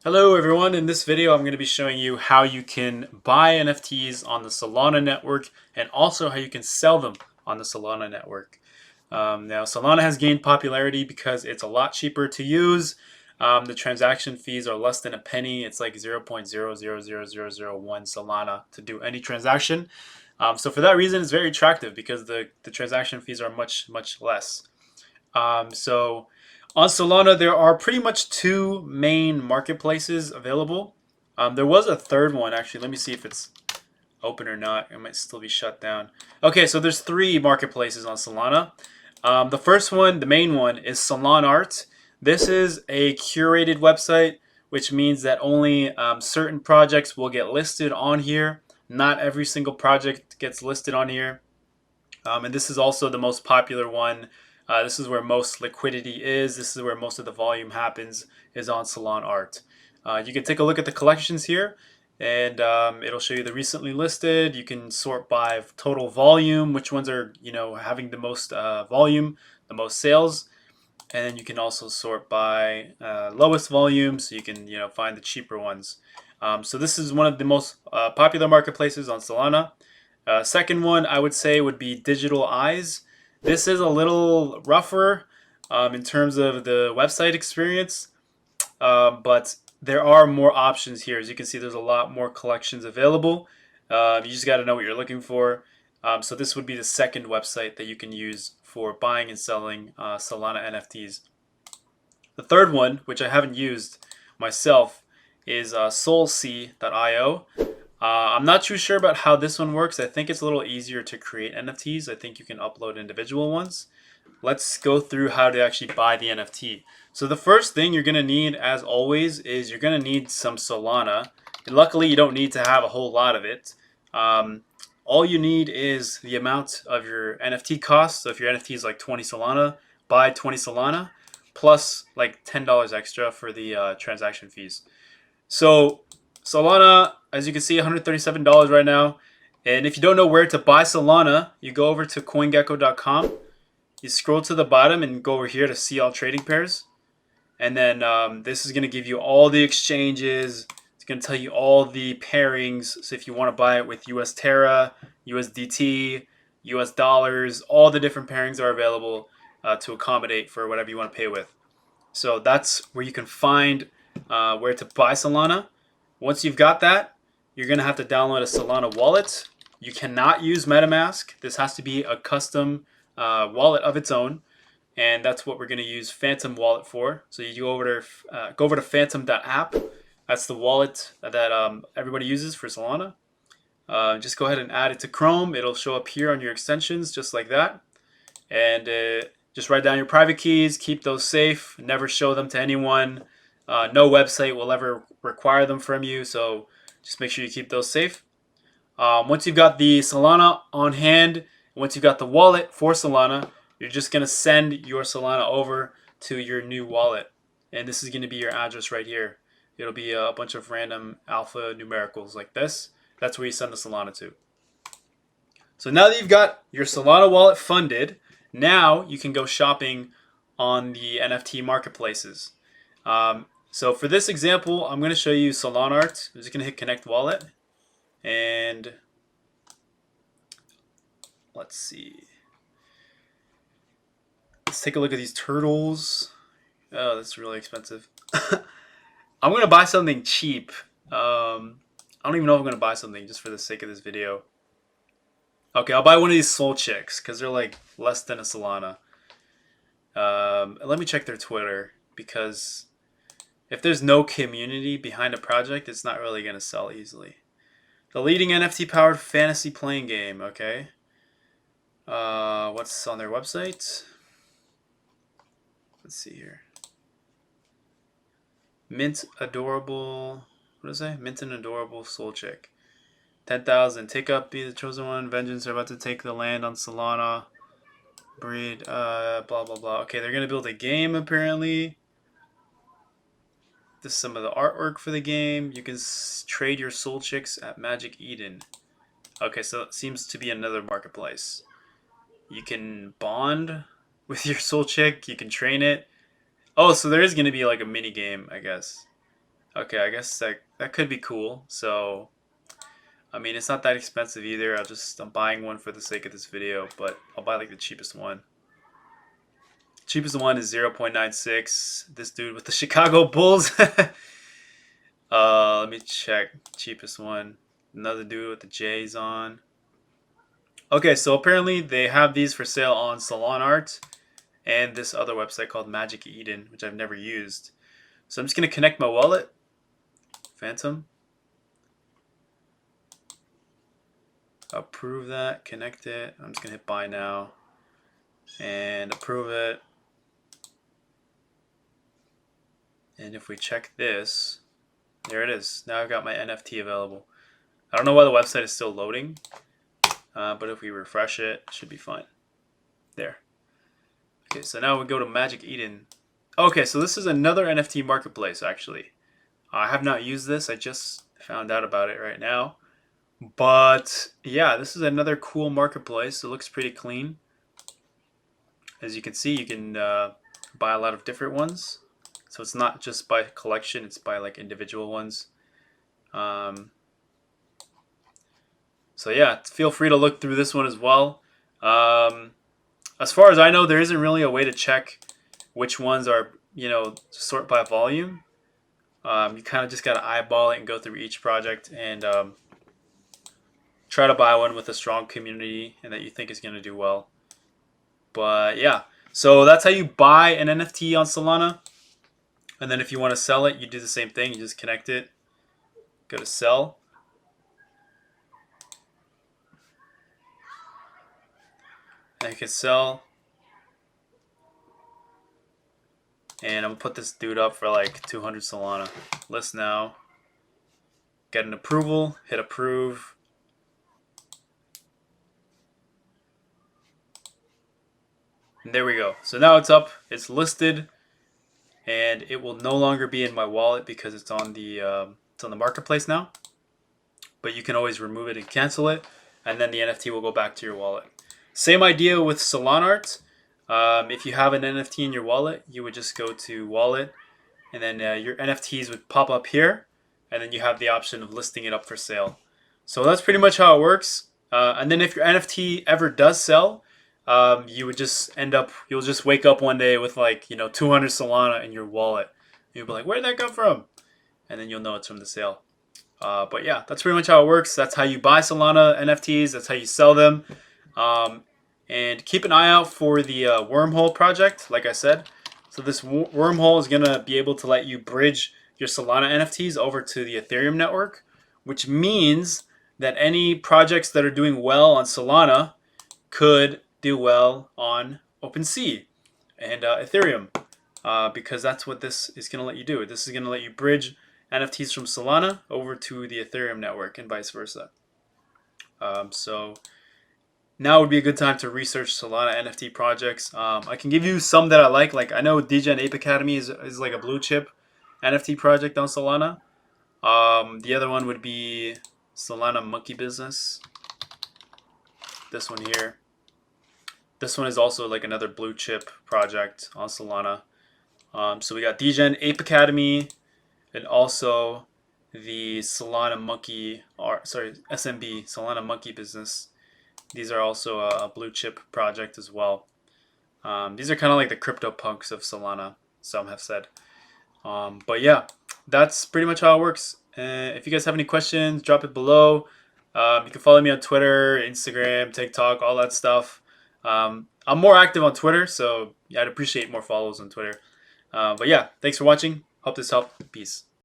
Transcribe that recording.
Hello everyone, in this video I'm going to be showing you how you can buy NFTs on the Solana network and also how you can sell them on the Solana network. Now Solana has gained popularity because it's a lot cheaper to use. The transaction fees are less than a penny. It's like 0.000001 Solana to do any transaction. So for that reason it's very attractive because the transaction fees are much less. So on Solana, there are pretty much two main marketplaces available. There was a third one, actually. Let me see if it's open or not. It might still be shut down. Okay, so there's three marketplaces on Solana. The first one, the main one, is Solana Art. This is a curated website, which means that only certain projects will get listed on here. Not every single project gets listed on here. And this is also the most popular one. This is where most liquidity is. This is where most of the volume happens, is on Solana Art. You can take a look at the collections here, and it'll show you the recently listed. You can sort by total volume, which ones are having the most volume, the most sales, and then you can also sort by lowest volume, so you can find the cheaper ones. So this is one of the most popular marketplaces on Solana. Second one I would say would be Digital Eyes. This is a little rougher in terms of the website experience, but there are more options here. As you can see, there's a lot more collections available. You just got to know what you're looking for. So this would be the second website that you can use for buying and selling Solana NFTs. The third one, which I haven't used myself, is solc.io. I'm not too sure about how this one works. I think it's a little easier to create NFTs. I think you can upload individual ones. Let's go through how to actually buy the NFT. So the first thing you're going to need, as always, is you're going to need some Solana. And luckily, you don't need to have a whole lot of it. All you need is the amount of your NFT cost. So if your NFT is like 20 Solana, buy 20 Solana plus like $10 extra for the transaction fees. So Solana, as you can see, $137 right now. And if you don't know where to buy Solana, you go over to CoinGecko.com. You scroll to the bottom and go over here to see all trading pairs. And then this is going to give you all the exchanges. It's going to tell you all the pairings. So if you want to buy it with US Terra, USDT, US dollars, all the different pairings are available to accommodate for whatever you want to pay with. So that's where you can find where to buy Solana. Once you've got that, you're going to have to download a Solana wallet. You cannot use MetaMask. This has to be a custom wallet of its own. And that's what we're going to use Phantom Wallet for. So you go over to phantom.app. That's the wallet that everybody uses for Solana. Just go ahead and add it to Chrome. It'll show up here on your extensions just like that. And just write down your private keys. Keep those safe. Never show them to anyone. No website will ever require them from you. So just make sure you keep those safe. Once you've got the Solana on hand, once you've got the wallet for Solana, you're just going to send your Solana over to your new wallet. And this is going to be your address right here. It'll be a bunch of random alpha numericals like this. That's where you send the Solana to. So now that you've got your Solana wallet funded, now you can go shopping on the NFT marketplaces. So for this example, I'm going to show you Solana Art. I'm just going to hit Connect Wallet. And let's see. Let's take a look at these turtles. Oh, that's really expensive. I'm going to buy something cheap. I don't even know if I'm going to buy something just for the sake of this video. Okay, I'll buy one of these Soul Chicks because they're like less than a Solana. Let me check their Twitter because if there's no community behind a project, it's not really going to sell easily. The leading NFT-powered fantasy playing game. Okay. What's on their website? Let's see here. Mint adorable. What does it say? Mint an adorable soul chick. 10,000. Take up, be the chosen one. Vengeance are about to take the land on Solana. Breed. Blah blah blah. Okay, they're gonna build a game apparently. This is some of the artwork for the game. You can trade your soul chicks at Magic Eden. Okay, so it seems to be another marketplace. You can bond with your soul chick. You can train it. Oh, so there is going to be like a mini game, I guess. Okay, I guess that could be cool. So, I mean, it's not that expensive either. I'm buying one for the sake of this video, but I'll buy like the cheapest one. Cheapest one is 0.96. This dude with the Chicago Bulls. Let me check. Cheapest one. Another dude with the J's on. Okay, so apparently they have these for sale on Solana Art and this other website called Magic Eden, which I've never used. So I'm just gonna connect my wallet. Phantom. Approve that. Connect it. I'm just gonna hit buy now and approve it. And if we check this, there it is. Now I've got my NFT available. I don't know why the website is still loading, but if we refresh it, it should be fine. There. Okay, so now we go to Magic Eden. Okay, so this is another NFT marketplace, actually. I have not used this. I just found out about it right now. But yeah, this is another cool marketplace. It looks pretty clean. As you can see, you can buy a lot of different ones. So it's not just by collection, it's by like individual ones. So yeah, feel free to look through this one as well. As far as I know, there isn't really a way to check which ones are, sort by volume. You kind of just got to eyeball it and go through each project and try to buy one with a strong community and that you think is going to do well. But yeah, so that's how you buy an NFT on Solana. And then if you want to sell it, you do the same thing. You just connect it, go to sell. And you can sell. And I'm going to put this dude up for like 200 Solana. List now. Get an approval. Hit approve. And there we go. So now it's up. It's listed. And it will no longer be in my wallet because it's on the marketplace now. But you can always remove it and cancel it. And then the NFT will go back to your wallet. Same idea with Solana Art. If you have an NFT in your wallet, you would just go to wallet, and then your NFTs would pop up here, and then you have the option of listing it up for sale. So that's pretty much how it works. And then if your NFT ever does sell, you would you'll just wake up one day with like 200 Solana in your wallet. You'll be like, where did that come from? And then you'll know it's from the sale. But yeah, that's pretty much how it works. That's how you buy Solana NFTs. That's how you sell them. And keep an eye out for the wormhole project, like I said. So this wormhole is going to be able to let you bridge your Solana NFTs over to the Ethereum network, which means that any projects that are doing well on Solana could do well on OpenSea and Ethereum, because that's what this is going to let you do. This is going to let you bridge NFTs from Solana over to the Ethereum network and vice versa. So now would be a good time to research Solana NFT projects. I can give you some that I like. Like I know Degen Ape Academy is like a blue chip NFT project on Solana. The other one would be Solana Monkey Business. This one here. This one is also like another blue chip project on Solana. So we got Degen Ape Academy and also the Solana Monkey, SMB, Solana Monkey Business. These are also a blue chip project as well. These are kind of like the crypto punks of Solana, some have said. But yeah, that's pretty much how it works. If you guys have any questions, drop it below. You can follow me on Twitter, Instagram, TikTok, all that stuff. I'm more active on Twitter, so I'd appreciate more follows on Twitter. But yeah, thanks for watching. Hope this helped. Peace.